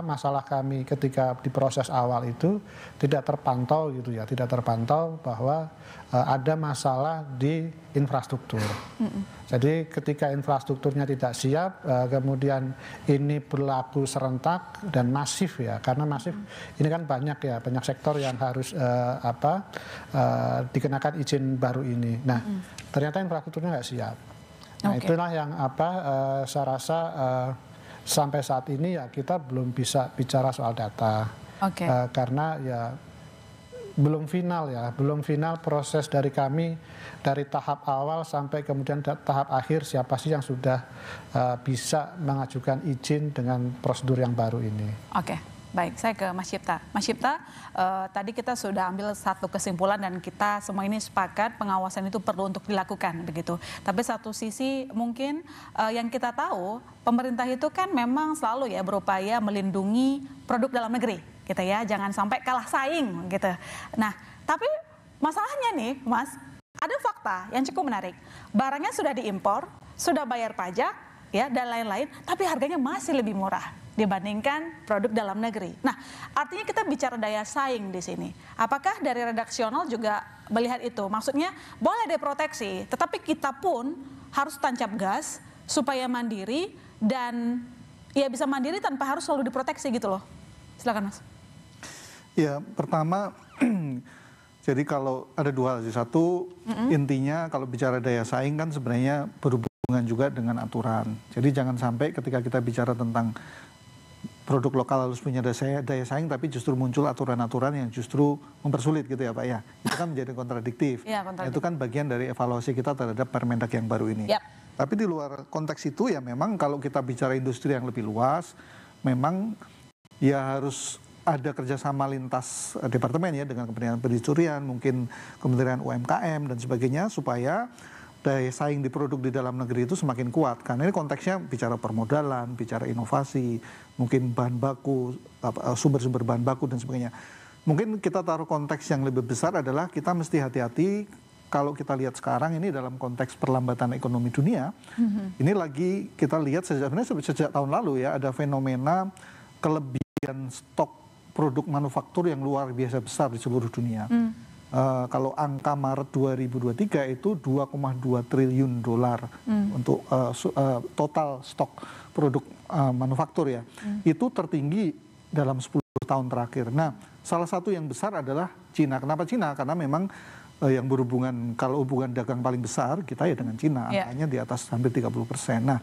masalah kami ketika di proses awal itu tidak terpantau gitu ya, tidak terpantau bahwa ada masalah di infrastruktur. Jadi ketika infrastrukturnya tidak siap, kemudian ini berlaku serentak dan masif ya, karena masif ini kan banyak ya, banyak sektor yang harus dikenakan izin baru ini. Nah, ternyata infrastrukturnya nggak siap. Nah, itulah yang saya rasa sampai saat ini ya kita belum bisa bicara soal data, karena ya belum final proses dari kami dari tahap awal sampai kemudian tahap akhir siapa sih yang sudah bisa mengajukan izin dengan prosedur yang baru ini. Baik, saya ke Mas Cipta. Mas Cipta, tadi kita sudah ambil satu kesimpulan dan kita semua ini sepakat pengawasan itu perlu untuk dilakukan begitu. Tapi satu sisi mungkin yang kita tahu pemerintah itu kan memang selalu ya berupaya melindungi produk dalam negeri, gitu ya. Jangan sampai kalah saing gitu. Nah, tapi masalahnya nih, Mas, ada fakta yang cukup menarik. Barangnya sudah diimpor, sudah bayar pajak, ya dan lain-lain, tapi harganya masih lebih murah dibandingkan produk dalam negeri. Nah, artinya kita bicara daya saing di sini. Apakah dari redaksional juga melihat itu? Maksudnya boleh diproteksi, tetapi kita pun harus tancap gas supaya mandiri dan ya bisa mandiri tanpa harus selalu diproteksi gitu loh. Silakan, Mas. Ya, pertama jadi kalau ada dua hal. Satu, intinya kalau bicara daya saing kan sebenarnya berhubungan juga dengan aturan. Jadi jangan sampai ketika kita bicara tentang produk lokal harus punya daya saing, tapi justru muncul aturan-aturan yang justru mempersulit gitu ya Pak ya. Itu kan menjadi kontradiktif. Itu kan bagian dari evaluasi kita terhadap Permendak yang baru ini. Tapi di luar konteks itu ya memang kalau kita bicara industri yang lebih luas, memang ya harus ada kerjasama lintas departemen ya dengan Kementerian Perindustrian, mungkin Kementerian UMKM dan sebagainya supaya daya saing di produk di dalam negeri itu semakin kuat. Karena ini konteksnya bicara permodalan, bicara inovasi, mungkin bahan baku, sumber-sumber bahan baku dan sebagainya. Mungkin kita taruh konteks yang lebih besar adalah kita mesti hati-hati kalau kita lihat sekarang ini dalam konteks perlambatan ekonomi dunia. Ini lagi kita lihat sejak tahun lalu ya ada fenomena kelebihan stok produk manufaktur yang luar biasa besar di seluruh dunia. Kalau angka Maret 2023 itu 2,2 triliun dolar untuk total stok produk manufaktur ya. Itu tertinggi dalam 10 tahun terakhir. Nah, salah satu yang besar adalah Cina. Kenapa Cina? Karena memang yang berhubungan, kalau hubungan dagang paling besar kita ya dengan Cina, angkanya di atas hampir 30%. Nah,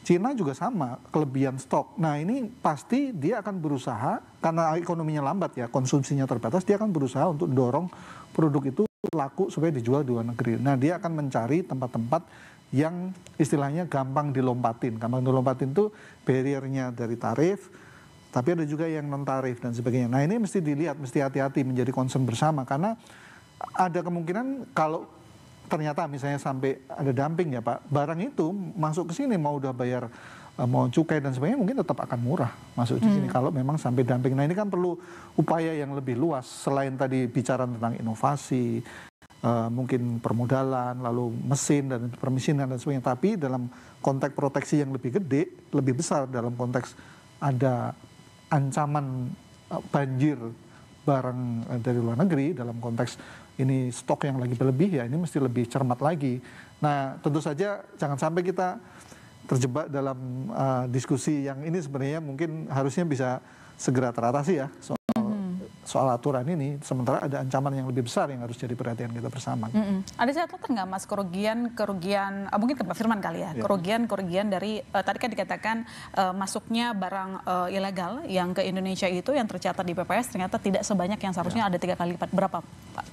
Cina juga sama, kelebihan stok. Nah ini pasti dia akan berusaha, karena ekonominya lambat ya, konsumsinya terbatas, dia akan berusaha untuk mendorong produk itu laku supaya dijual di luar negeri. Nah dia akan mencari tempat-tempat yang istilahnya gampang dilompatin. Gampang dilompatin itu barriernya dari tarif, tapi ada juga yang non tarif dan sebagainya. Nah ini mesti dilihat, mesti hati-hati, menjadi concern bersama, karena ada kemungkinan kalau ternyata misalnya sampai ada dumping ya Pak, barang itu masuk ke sini mau udah bayar mau cukai dan sebagainya mungkin tetap akan murah masuk di sini kalau memang sampai dumping. Nah ini kan perlu upaya yang lebih luas selain tadi bicara tentang inovasi, mungkin permodalan, lalu mesin dan permesinan dan sebagainya. Tapi dalam konteks proteksi yang lebih gede, lebih besar dalam konteks ada ancaman banjir barang dari luar negeri, dalam konteks ini stok yang lagi berlebih, ya ini mesti lebih cermat lagi. Nah tentu saja jangan sampai kita terjebak dalam diskusi yang ini sebenarnya mungkin harusnya bisa segera teratasi ya soal aturan ini, sementara ada ancaman yang lebih besar yang harus jadi perhatian kita bersama. Ada catatan nggak Mas kerugian mungkin ke Pak Firman kali ya, kerugian dari tadi kan dikatakan masuknya barang ilegal yang ke Indonesia itu yang tercatat di PPS ternyata tidak sebanyak yang seharusnya, ada 3 kali lipat, berapa Pak?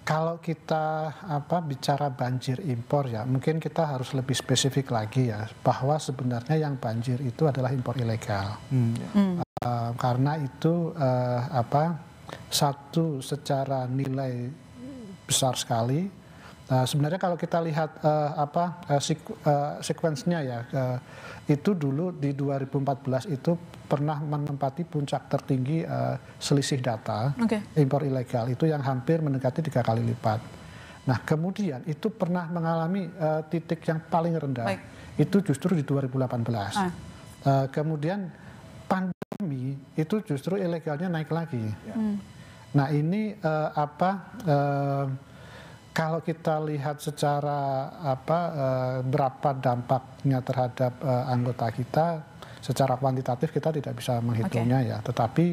Kalau kita bicara banjir impor ya, mungkin kita harus lebih spesifik lagi ya, bahwa sebenarnya yang banjir itu adalah impor ilegal. Karena itu satu secara nilai besar sekali. Sebenarnya kalau kita lihat sekuensnya ya, itu dulu di 2014 itu pernah menempati puncak tertinggi selisih data impor ilegal itu yang hampir mendekati 3 kali lipat. Nah kemudian itu pernah mengalami titik yang paling rendah, itu justru di 2018. Kemudian pandemi itu justru ilegalnya naik lagi. Nah ini kalau kita lihat secara berapa dampaknya terhadap anggota kita, secara kuantitatif kita tidak bisa menghitungnya ya. Tetapi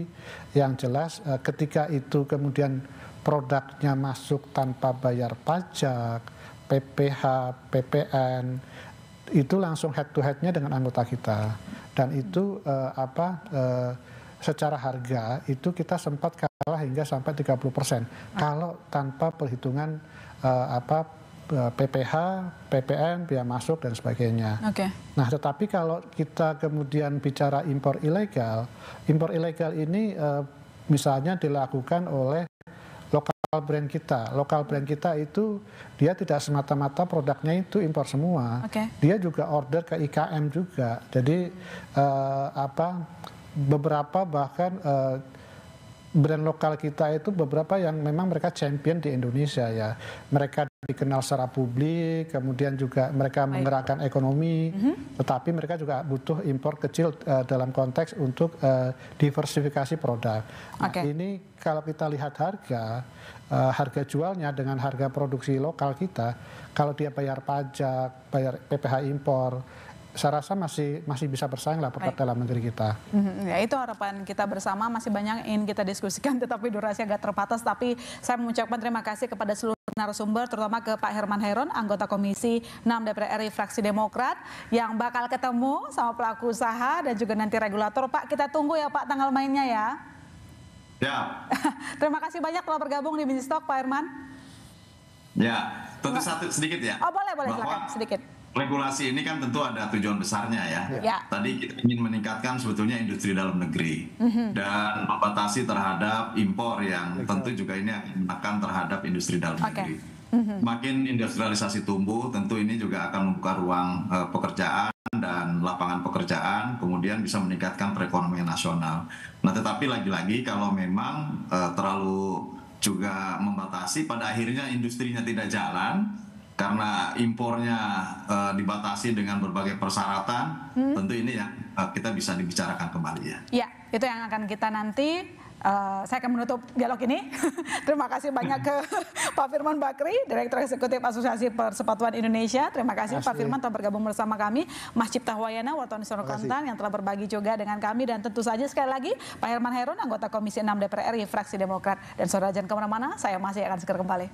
yang jelas ketika itu kemudian produknya masuk tanpa bayar pajak, PPh, PPN, itu langsung head to head-nya dengan anggota kita. Dan itu secara harga itu kita sempat kalah hingga sampai 30%. Kalau tanpa perhitungan PPh, PPN, biaya masuk dan sebagainya. Nah, tetapi kalau kita kemudian bicara impor ilegal ini misalnya dilakukan oleh lokal brand kita. Lokal brand kita itu dia tidak semata-mata produknya itu impor semua. Dia juga order ke IKM juga. Jadi beberapa bahkan brand lokal kita itu beberapa yang memang mereka champion di Indonesia ya. Mereka dikenal secara publik, kemudian juga mereka menggerakkan ekonomi, tetapi mereka juga butuh impor kecil dalam konteks untuk diversifikasi produk. Nah, ini kalau kita lihat harga jualnya dengan harga produksi lokal kita, kalau dia bayar pajak, bayar PPh impor, saya rasa masih bisa bersaing lah produk dalam negeri kita. Ya itu harapan kita bersama, masih banyak yang ingin kita diskusikan tetapi durasi agak terbatas. Tapi saya mengucapkan terima kasih kepada seluruh narasumber, terutama ke Pak Herman Hairon, anggota Komisi 6 DPR RI fraksi Demokrat yang bakal ketemu sama pelaku usaha dan juga nanti regulator. Pak, kita tunggu ya Pak tanggal mainnya ya. Ya. Terima kasih banyak telah bergabung di Business Talk Pak Herman. Ya, tentu satu sedikit ya. Oh boleh silakan sedikit. Regulasi ini kan tentu ada tujuan besarnya ya. Tadi kita ingin meningkatkan sebetulnya industri dalam negeri dan membatasi terhadap impor yang tentu juga ini akan terhadap industri dalam negeri. Makin industrialisasi tumbuh, tentu ini juga akan membuka ruang pekerjaan dan lapangan pekerjaan, kemudian bisa meningkatkan perekonomian nasional. Nah, tetapi lagi-lagi kalau memang terlalu juga membatasi, pada akhirnya industrinya tidak jalan. Karena impornya dibatasi dengan berbagai persyaratan, tentu ini yang kita bisa dibicarakan kembali ya. Ya, itu yang akan kita nanti, saya akan menutup dialog ini. Terima kasih banyak ke Pak Firman Bakri, Direktur Eksekutif Asosiasi Persepatuan Indonesia. Terima kasih Pak Firman telah bergabung bersama kami. Mas Cipta Wahyana, wartawan Sonor Kontan yang telah berbagi juga dengan kami. Dan tentu saja sekali lagi Pak Herman Hairon, anggota Komisi 6 DPR RI fraksi Demokrat. Dan saudara jangan kemana-mana, saya masih akan segera kembali.